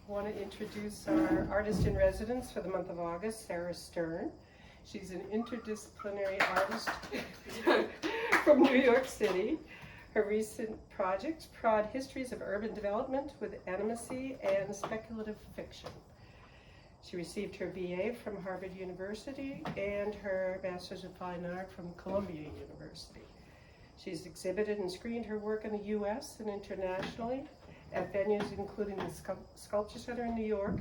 Want to introduce our artist in residence for the month of August, Sara Stern. She's an interdisciplinary artist from New York City. Her recent projects prod histories of urban development with animacy and speculative fiction. She received her BA from Harvard University and her Master's of Fine Art from Columbia University. She's exhibited and screened her work in the US and internationally at venues including the Sculpture Center in New York,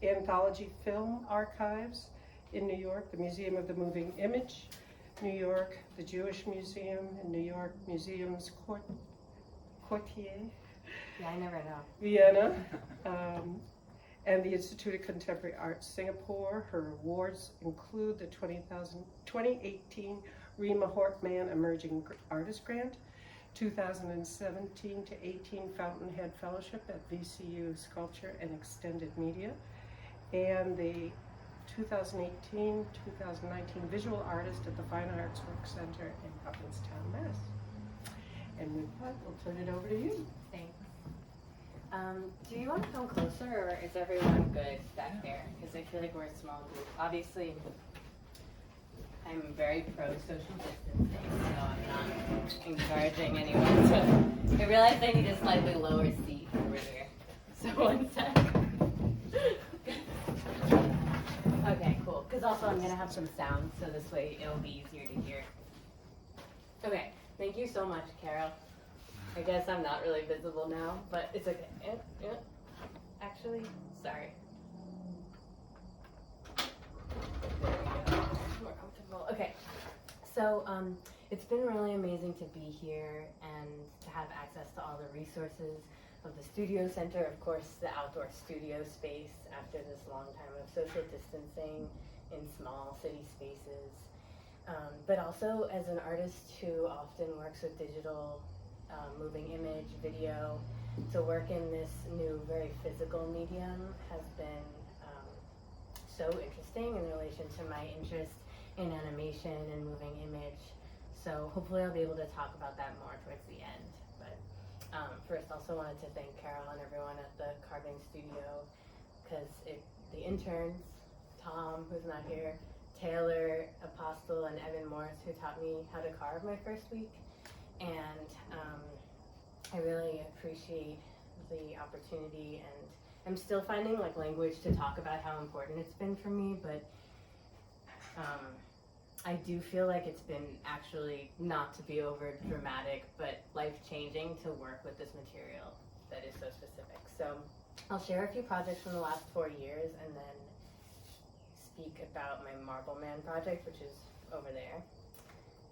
Anthology Film Archives in New York, the Museum of the Moving Image, New York, the Jewish Museum in New York, Museums Quartier, yeah, I never know. Vienna, and the Institute of Contemporary Art Singapore. Her awards include the 2018 Rima Hortman Emerging Artist Grant, 2017 to 18 Fountainhead Fellowship at VCU Sculpture and Extended Media, and the 2018-2019 Visual Artist at the Fine Arts Work Center in Provincetown, Mass. And with that, we'll turn it over to you. Thanks. Do you want to come closer, or is everyone good back there? Because I feel like we're a small group. Obviously, I'm very pro social distancing, so I'm not encouraging anyone to. I realize I need a slightly lower seat over here. So one sec. Okay, cool. Because also I'm going to have some sound, so this way it'll be easier to hear. Okay, thank you so much, Carol. I guess I'm not really visible now, but it's okay. Yep. Actually, sorry. There we go. More comfortable. Okay, so it's been really amazing to be here and to have access to all the resources of the studio center, of course, the outdoor studio space after this long time of social distancing in small city spaces. But also as an artist who often works with digital moving image, video, to work in this new, very physical medium has been so interesting in relation to my interest in animation and moving image. So hopefully I'll be able to talk about that more towards the end. But first, also wanted to thank Carol and everyone at the carving studio, because the interns, Tom, who's not here, Taylor, Apostle, and Evan Morris, who taught me how to carve my first week. And I really appreciate the opportunity, and I'm still finding language to talk about how important it's been for me, but I do feel like it's been actually, not to be over dramatic, but life-changing to work with this material that is so specific. So I'll share a few projects from the last 4 years and then speak about my Marble Man project, which is over there.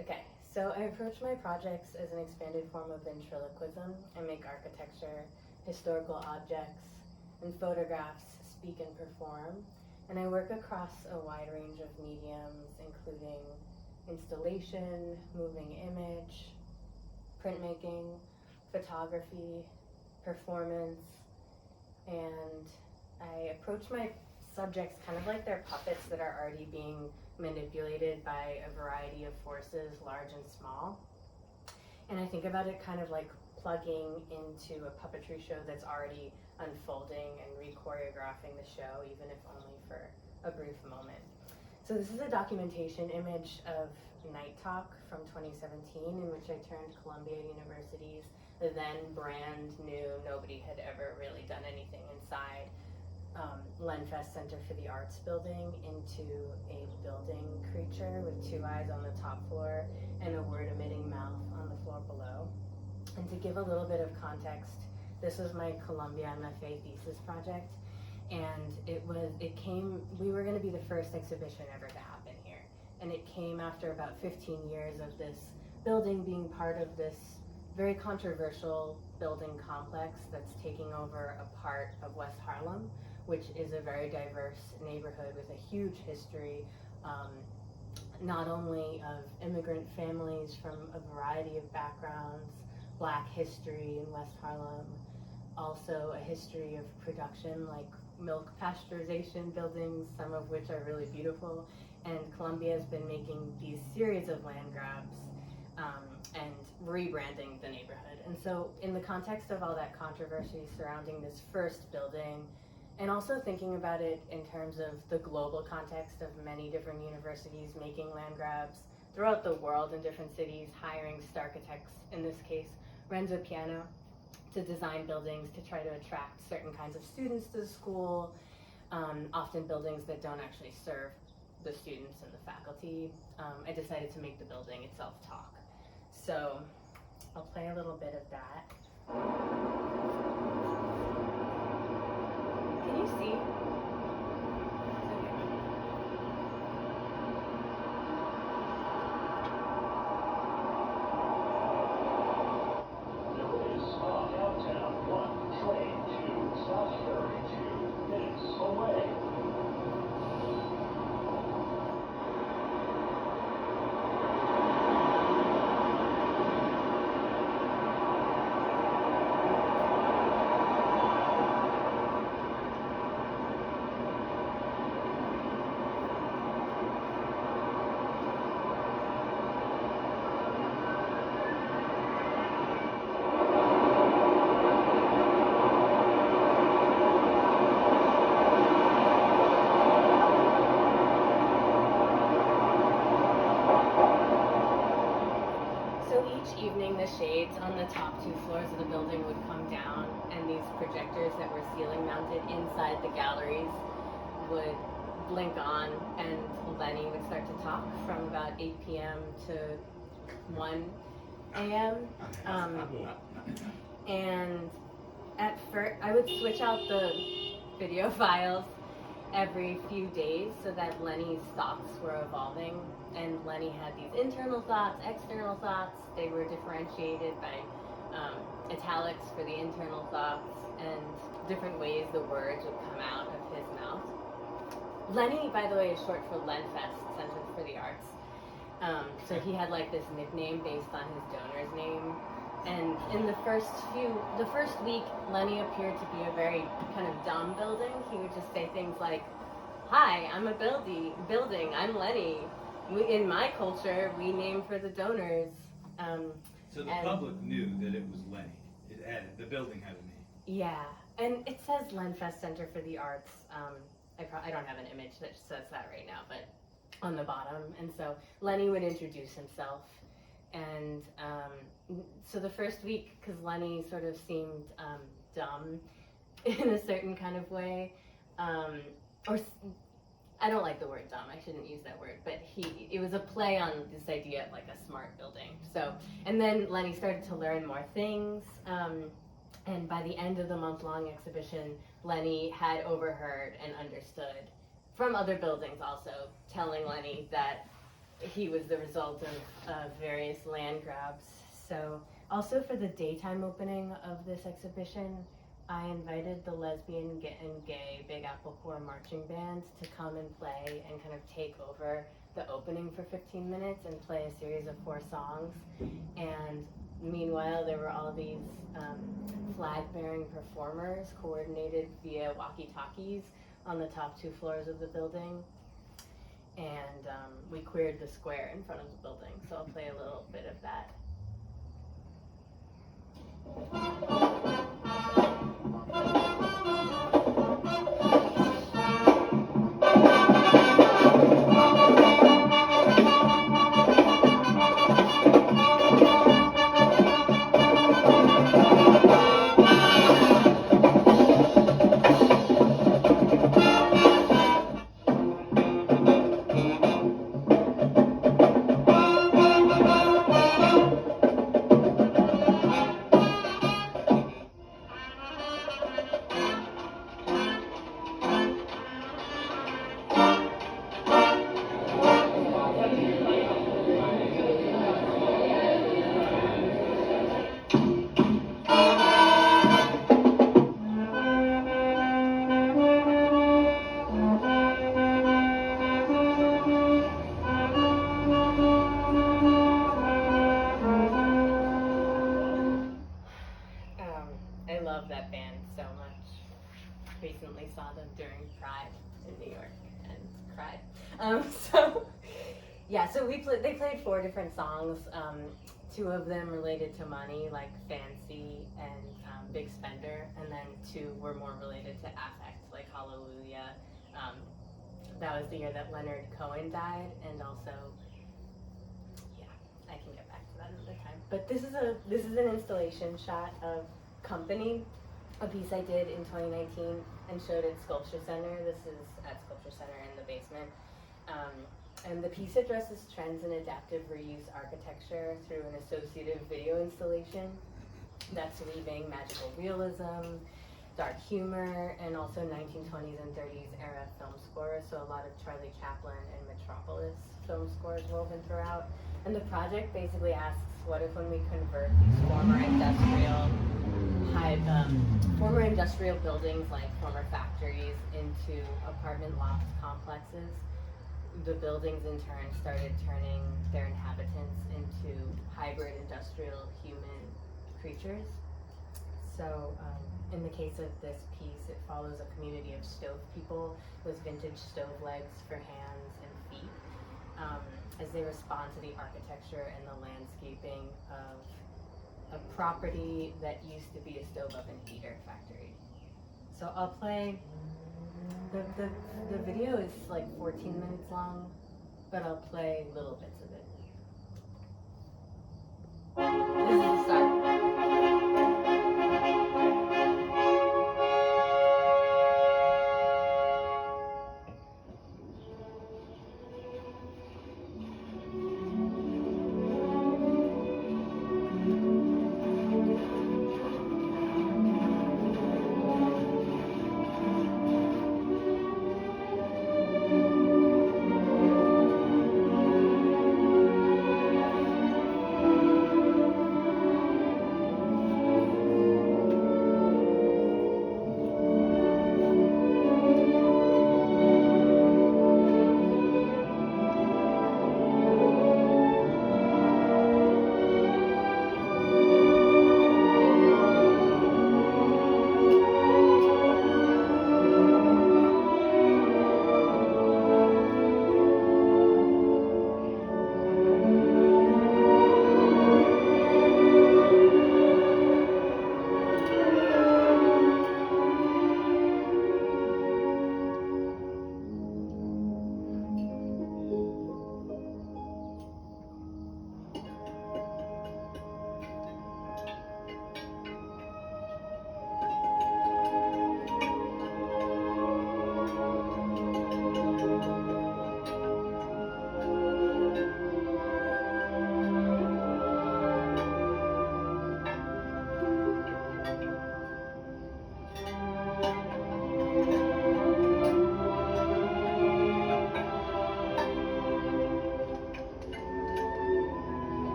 Okay, so I approach my projects as an expanded form of ventriloquism. I make architecture, historical objects, and photographs speak and perform. And I work across a wide range of mediums, including installation, moving image, printmaking, photography, performance, and I approach my subjects kind of like they're puppets that are already being manipulated by a variety of forces, large and small. And I think about it kind of like plugging into a puppetry show that's already unfolding and re-choreographing the show, even if only for a brief moment. So this is a documentation image of Night Talk from 2017, in which I turned Columbia University's then brand new, nobody had ever really done anything inside, Lenfest Center for the Arts building into a building creature with 2 eyes on the top floor and a word-emitting mouth on the floor below. And to give a little bit of context, this was my Columbia MFA thesis project, and we were going to be the first exhibition ever to happen here. And it came after about 15 years of this building being part of this very controversial building complex that's taking over a part of West Harlem, which is a very diverse neighborhood with a huge history, not only of immigrant families from a variety of backgrounds, Black history in West Harlem, also a history of production like milk pasteurization buildings, some of which are really beautiful. And Columbia has been making these series of land grabs and rebranding the neighborhood. And so in the context of all that controversy surrounding this first building, and also thinking about it in terms of the global context of many different universities making land grabs throughout the world in different cities, hiring architects, in this case, Renzo Piano, to design buildings to try to attract certain kinds of students to the school, often buildings that don't actually serve the students and the faculty. I decided to make the building itself talk. So I'll play a little bit of that. Can you see? Evening, the shades on the top 2 floors of the building would come down, and these projectors that were ceiling mounted inside the galleries would blink on, and Lenny would start to talk from about 8 p.m. to 1 a.m. And at first, I would switch out the video files every few days so that Lenny's thoughts were evolving. And Lenny had these internal thoughts, external thoughts. They were differentiated by italics for the internal thoughts and different ways the words would come out of his mouth. Lenny, by the way, is short for Lenfest, Center for the Arts. So he had like this nickname based on his donor's name. And in the first week, Lenny appeared to be a very kind of dumb building. He would just say things like, "Hi, I'm a building. I'm Lenny. In my culture, we name for the donors." So the public knew that it was Lenny. The building had a name. Yeah, and it says Lenfest Center for the Arts. I don't have an image that says that right now, but on the bottom. And so Lenny would introduce himself. And so the first week, because Lenny sort of seemed dumb in a certain kind of way, or I don't like the word dumb, I shouldn't use that word, but it was a play on this idea of like a smart building. So, and then Lenny started to learn more things, and by the end of the month-long exhibition, Lenny had overheard and understood from other buildings also, telling Lenny that he was the result of various land grabs. So also for the daytime opening of this exhibition, I invited the lesbian and gay Big Apple Corps marching bands to come and play and kind of take over the opening for 15 minutes and play a series of 4 songs. And meanwhile, there were all these flag-bearing performers coordinated via walkie-talkies on the top 2 floors of the building. And we queered the square in front of the building, so I'll play a little bit of that. I love that band so much. Recently saw them during Pride in New York and cried. So Yeah, so they played 4 different songs. 2 of them related to money, like Fancy and Big Spender, and then 2 were more related to affect, like Hallelujah. That was the year that Leonard Cohen died, and also, yeah, I can get back to that another time. But this is an installation shot of Company, a piece I did in 2019 and showed at Sculpture Center. This is at Sculpture Center in the basement. And the piece addresses trends in adaptive reuse architecture through an associative video installation that's weaving magical realism, dark humor, and also 1920s and 30s era film scores. So a lot of Charlie Chaplin and Metropolis film scores woven throughout. And the project basically asks, what if when we convert these former industrial buildings like former factories into apartment loft complexes, the buildings in turn started turning their inhabitants into hybrid industrial human creatures. So in the case of this piece, it follows a community of stove people with vintage stove legs for hands and feet as they respond to the architecture and the landscaping of a property that used to be a stove oven heater factory. So I'll play. The video is like 14 minutes long, but I'll play little bits of it. This is the start.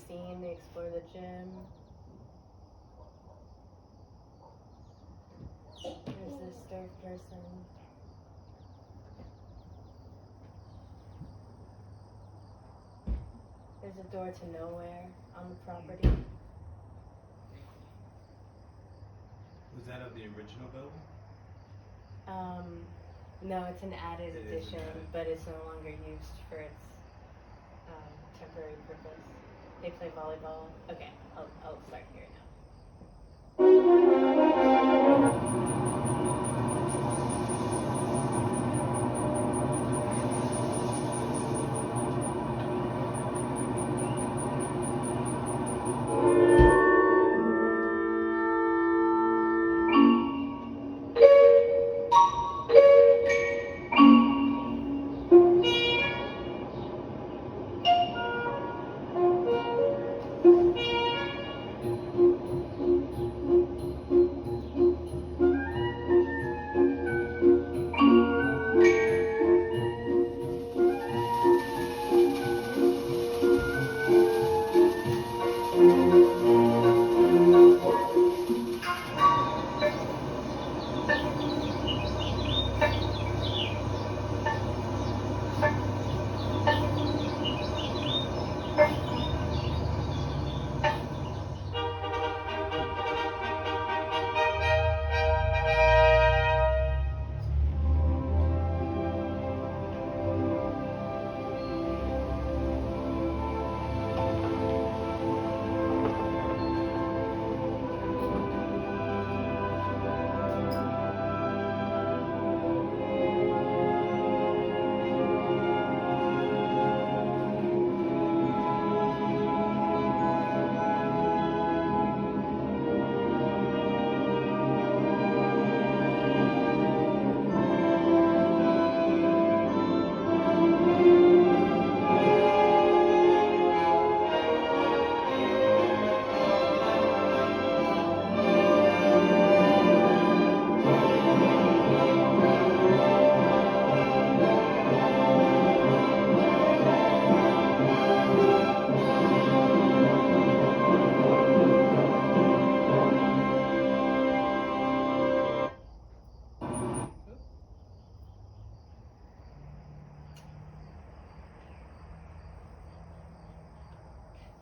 scene. They explore the gym. There's this third person. There's a door to nowhere on the property. Was that of the original building? No, it's an added It is an addition, added. but it's no longer used for its temporary purpose. They play volleyball. Okay, I'll start here now.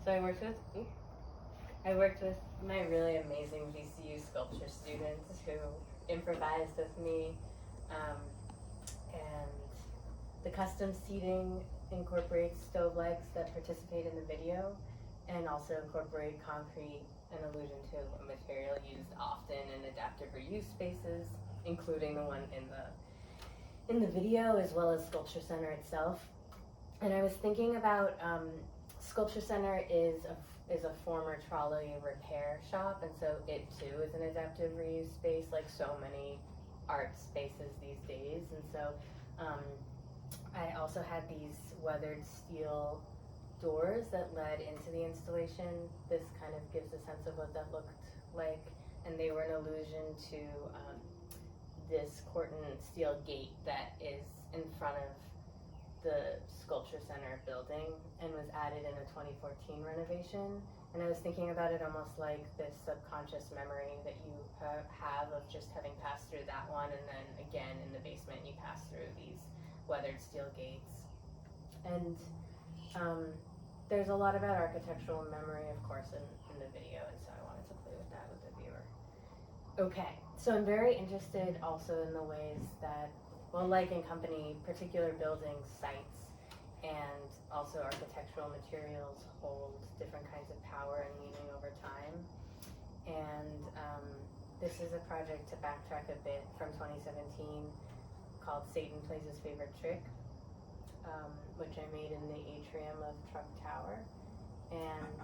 So I worked with my really amazing VCU sculpture students who improvised with me, and the custom seating incorporates stove legs that participate in the video, and also incorporate concrete, an allusion to a material used often in adaptive reuse spaces, including the one in the video, as well as Sculpture Center itself. And I was thinking about Sculpture Center is a former trolley repair shop, and so it too is an adaptive reuse space, like so many art spaces these days. And so I also had these weathered steel doors that led into the installation. This kind of gives a sense of what that looked like, and they were an allusion to this Corton steel gate that is in front of the Sculpture Center building and was added in a 2014 renovation. And I was thinking about it almost like this subconscious memory that you have of just having passed through that one, and then again in the basement you pass through these weathered steel gates. And there's a lot about architectural memory, of course, in the video, and so I wanted to play with that with the viewer. Okay, so I'm very interested also in the ways that, well, like in company, particular buildings, sites, and also architectural materials hold different kinds of power and meaning over time. And this is a project, to backtrack a bit, from 2017 called Satan Plays His Favorite Trick, which I made in the atrium of Trump Tower. And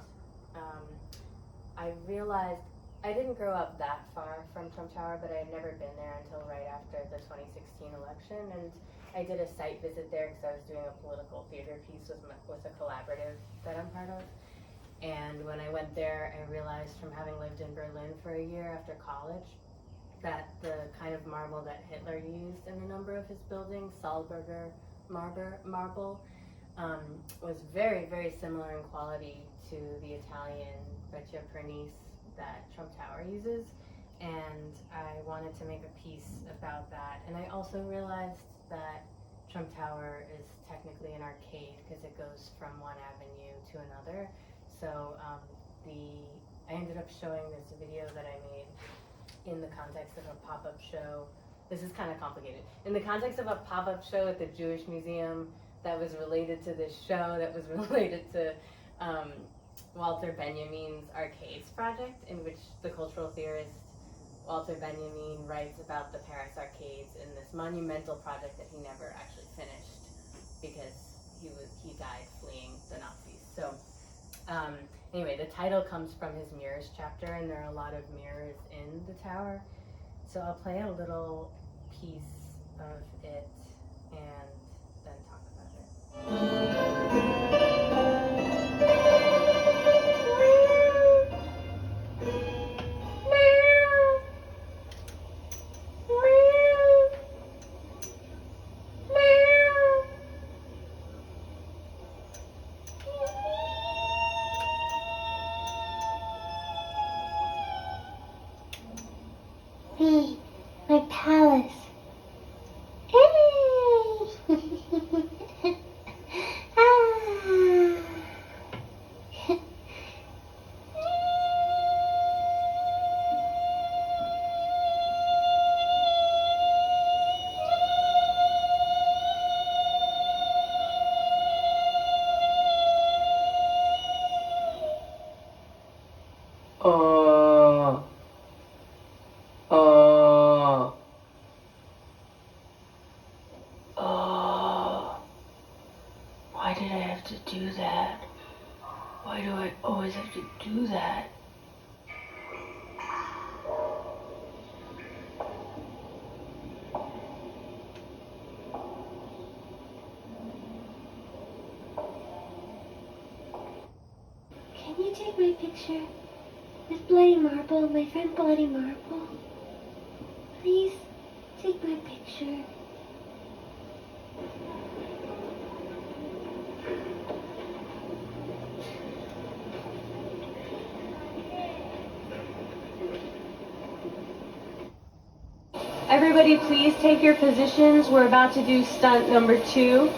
I realized I didn't grow up that far from Trump Tower, but I had never been there until right after the 2016 election. And I did a site visit there because I was doing a political theater piece with a collaborative that I'm part of. And when I went there, I realized, from having lived in Berlin for a year after college, that the kind of marble that Hitler used in a number of his buildings, Salzburger marble, was very, very similar in quality to the Italian Vecchia Pernice that Trump Tower uses. And I wanted to make a piece about that. And I also realized that Trump Tower is technically an arcade because it goes from one avenue to another. So I ended up showing this video that I made in the context of a pop-up show. This is kind of complicated. In the context of a pop-up show at the Jewish Museum that was related to this show, that was related to Walter Benjamin's Arcades project, in which the cultural theorist Walter Benjamin writes about the Paris arcades in this monumental project that he never actually finished because he died fleeing the Nazis. So anyway, the title comes from his mirrors chapter, and there are a lot of mirrors in the tower. So I'll play a little piece of it and then talk about it. Me, my palace. Hey! Ah! Why did I have to do that? Why do I always have to do that? Can you take my picture with Bloody Marble, my friend Bloody Marble? Please take my picture. Everybody please take your positions. We're about to do stunt number 2.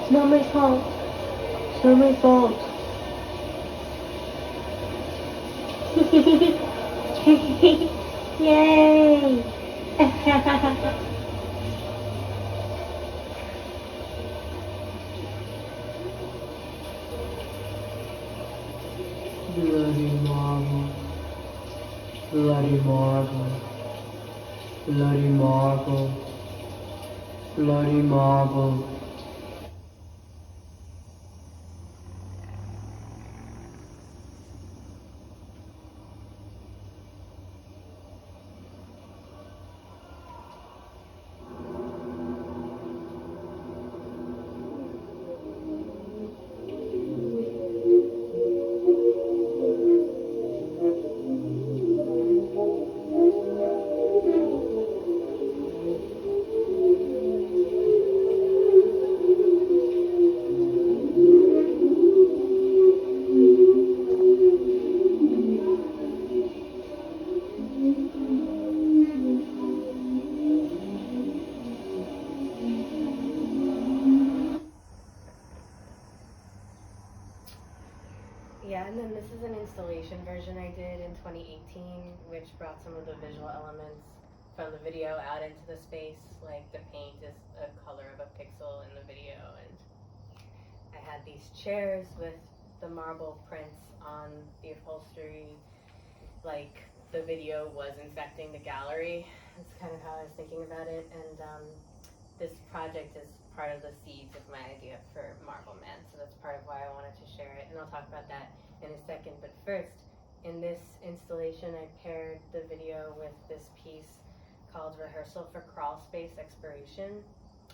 It's not my fault. It's not my fault. Yay! Bloody marble, bloody marble, bloody marble, bloody marble. Yeah, and then this is an installation version I did in 2018, which brought some of the visual elements from the video out into the space. Like the paint is a color of a pixel in the video, and I had these chairs with the marble prints on the upholstery, like the video was infecting the gallery. That's kind of how I was thinking about it, and this project is part of the seeds of my idea for Marble Man. So that's part of why I wanted to share it, and I'll talk about that in a second. But first, in this installation, I paired the video with this piece called Rehearsal for Crawl Space Exploration,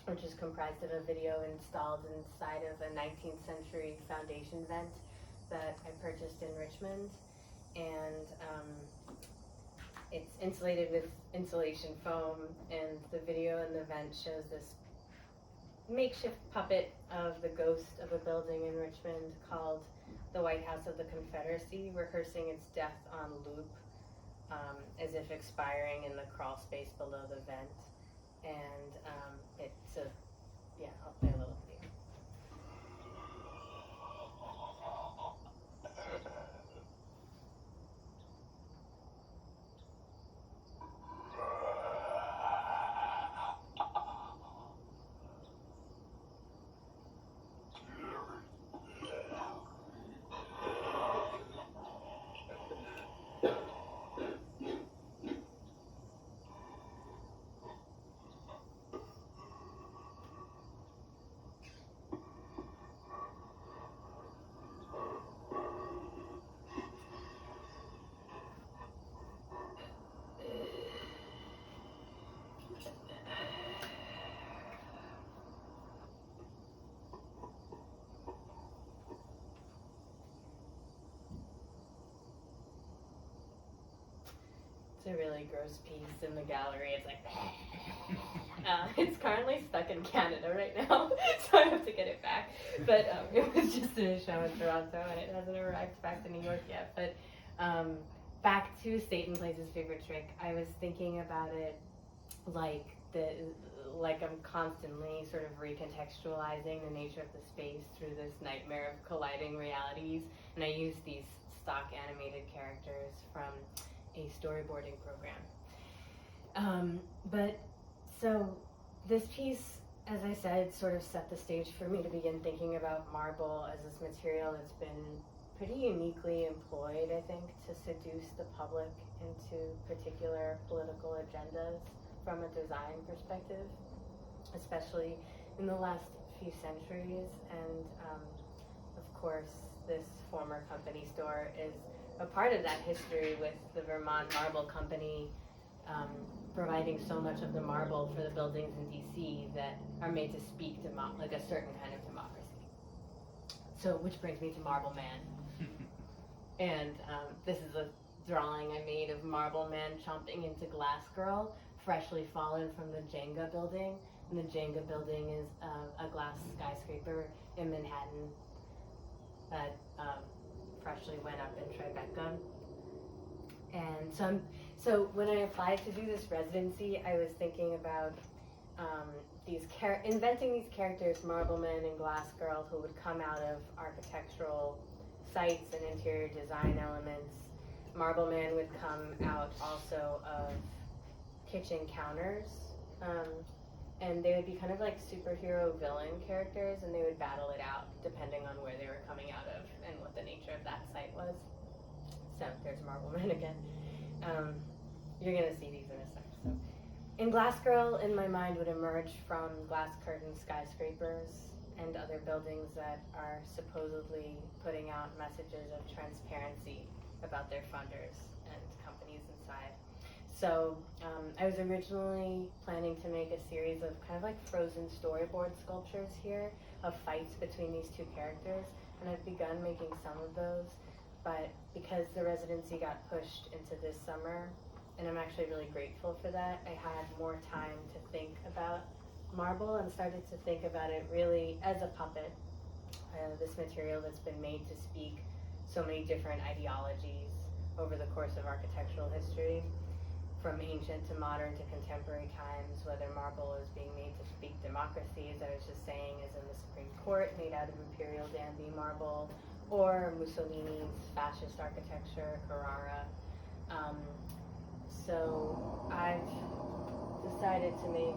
which is comprised of a video installed inside of a 19th century foundation vent that I purchased in Richmond. And it's insulated with insulation foam, and the video in the vent shows this makeshift puppet of the ghost of a building in Richmond called the White House of the Confederacy, rehearsing its death on loop, as if expiring in the crawl space below the vent. And I'll play a little video. It's a really gross piece in the gallery. It's like, it's currently stuck in Canada right now, so I have to get it back. But it was just in a show in Toronto, and it hasn't arrived back to New York yet. But back to Satan Place's favorite trick, I was thinking about it like I'm constantly sort of recontextualizing the nature of the space through this nightmare of colliding realities, and I use these stock animated characters from a storyboarding program. So this piece, as I said, sort of set the stage for me to begin thinking about marble as this material that's been pretty uniquely employed, I think, to seduce the public into particular political agendas from a design perspective, especially in the last few centuries. And of course, this former company store is a part of that history, with the Vermont Marble Company providing so much of the marble for the buildings in DC that are made to speak like a certain kind of democracy. So, which brings me to Marble Man. And this is a drawing I made of Marble Man chomping into Glass Girl, freshly fallen from the Jenga building. And the Jenga building is a glass skyscraper in Manhattan that freshly went up in Tribeca. And so when I applied to do this residency, I was thinking about inventing these characters, Marbleman and Glass Girl, who would come out of architectural sites and interior design elements. Marbleman would come out also of kitchen counters, and they would be kind of like superhero villain characters, and they would battle it out depending on where they were coming out of and what the nature of that site was. So there's Marbleman again. You're gonna see these in a sec. So, in Glass Girl, in my mind, would emerge from glass curtain skyscrapers and other buildings that are supposedly putting out messages of transparency about their funders and companies inside. So I was originally planning to make a series of kind of like frozen storyboard sculptures here of fights between these two characters, and I've begun making some of those, but because the residency got pushed into this summer, and I'm actually really grateful for that, I had more time to think about marble and started to think about it really as a puppet, this material that's been made to speak so many different ideologies over the course of architectural history, from ancient to modern to contemporary times, whether marble is being made to speak democracy, as I was just saying, is in the Supreme Court, made out of Imperial Danby marble, or Mussolini's fascist architecture, Carrara. So I've decided to make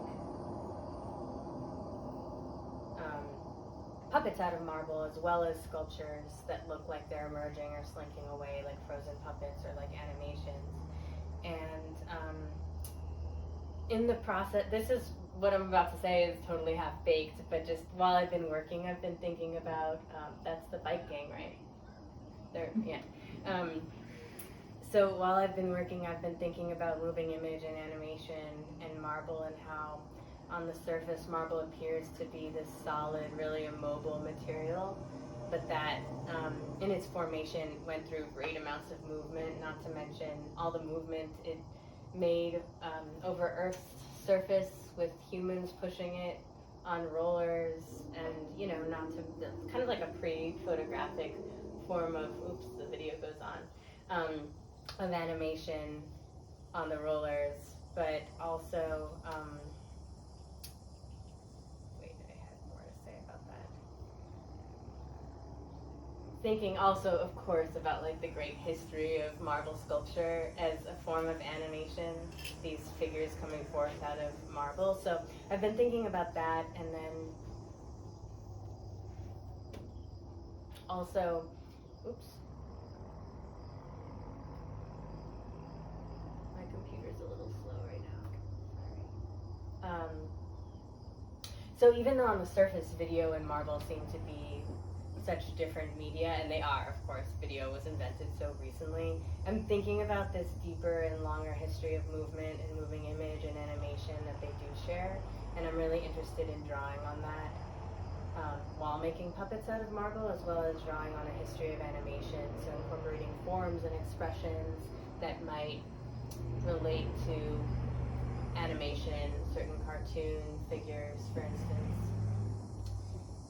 puppets out of marble, as well as sculptures that look like they're emerging or slinking away, like frozen puppets or like animations. And in the process, this is what I'm about to say is totally half-baked, but just while I've been working, I've been thinking about, that's the bike gang, right? There, yeah. So while I've been working, I've been thinking about moving image and animation and marble, and how on the surface marble appears to be this solid, really immobile material, but that in its formation went through great amounts of movement, not to mention all the movement it made over Earth's surface with humans pushing it on rollers, and you know, not to, kind of like a pre-photographic form of, oops, the video goes on, of animation on the rollers, but also, wait, I had more to say about that. Thinking also, of course, about like the great history of marble sculpture as a form of animation, these figures coming forth out of marble. So I've been thinking about that, and then also, oops, my computer's a little slow right now, sorry. So even though on the surface video and marble seem to be such different media, and they are, of course, video was invented so recently, I'm thinking about this deeper and longer history of movement and moving image and animation that they do share, and I'm really interested in drawing on that while making puppets out of marble, as well as drawing on a history of animation, so incorporating forms and expressions that might relate to animation, certain cartoon figures, for instance.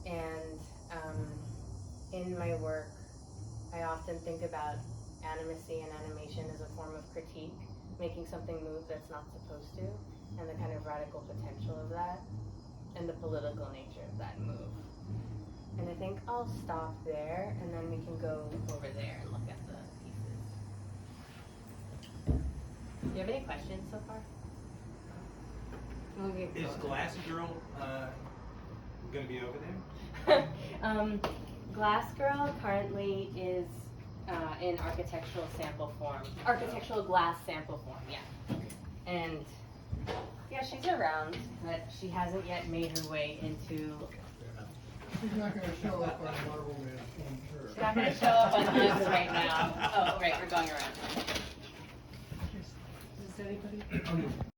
And in my work, I often think about animacy and animation as a form of critique, making something move that's not supposed to, and the kind of radical potential of that, and the political nature of that move. And I think I'll stop there, and then we can go over there and look at the pieces. Do you have any questions so far? We'll get Is going. Glass Girl going to be over there? Glass Girl currently is in architectural sample form. Architectural glass sample form, yeah. And yeah, she's around, but she hasn't yet made her way into... She's not going to show up on Marble Man, I'm sure. She's not going to show up on this right now. Oh, right, we're going around. Does anybody?